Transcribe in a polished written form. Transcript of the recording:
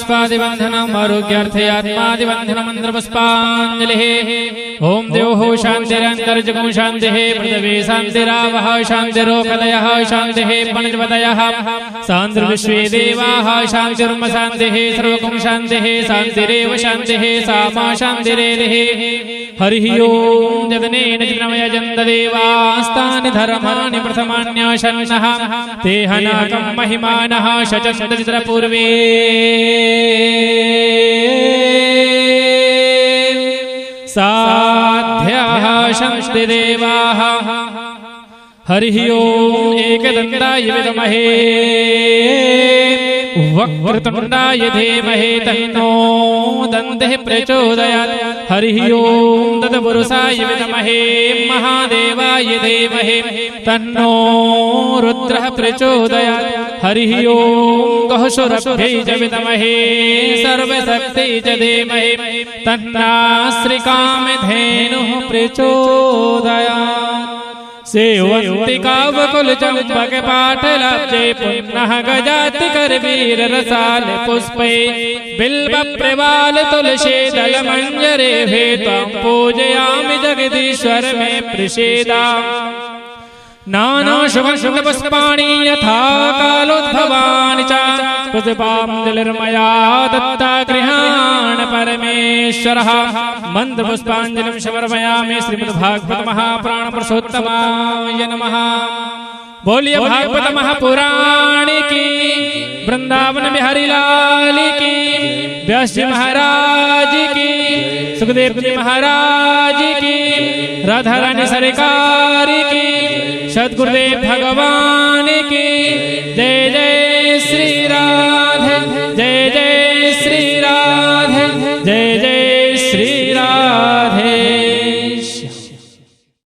पुष्पादिबंधनम् आरोग्यार्थे आत्मादिबंधनम् मंत्रपुष्पाञ्जलिः। ओम देवः शान्तिरन्तर्जगो शान्तिः पृथिवी शान्तिरावः शान्तिरोकलयः शान्तिः पञ्चपदयः शान्तिर्विश्वे देवाः शान्तिर्म शान्तिः सर्वगुण शान्तिः शान्तिरेव शान्तिः सा मा शान्तिरेधिः। हरिः ओम जगनेन जन्मयजन्त देवास्तानि धर्माणि प्रथमान्याशन्नः ते हनाकं महिमानः शचशतचित्रपूर्वे साध्याः शंस्तिदेवाः। हरिः ओम एकदन्ताय विद्महे वक्रतुण्डाय धीमहि तन्नो दन्तिः प्रचोदयात् हरिः ओम् तत्पुरुषाय विद्महे महादेवाय धीमहि तन्नो रुद्रः प्रचोदयात् हरिः ओम् गहुषुरभ्यै च विद्महे सर्वशक्त्यै च धीमहि तन्नो श्रीकामधेनुः प्रचोदयात् सेवन्तिकावकुलचम्पक पाटलाब्जे पुनः गजाति करवीर रसाल पुष्पै बिल्व प्रवाल तुलसी दल मंजरे त्वां पूजयामि जगदीश्वर मे प्रसीदा नाना सुगन्ध पुष्पाणि यथा कालोद्भवानि च पुष्पाञ्जलिर्मया दत्ता गृहाण परमेश्वरः मन्त्रपुष्पाञ्जलिं समर्पयामि श्रीमद्भागवत महापुराण पुरुषोत्तमाय नमः। बोलिए भागवत महापुराण की, वृंदावन बिहारी लाल की, व्यास जी महाराज की, सुखदेव जी महाराज की, राधा रानी सरकार की, सद्गुरुदेव भगवान की।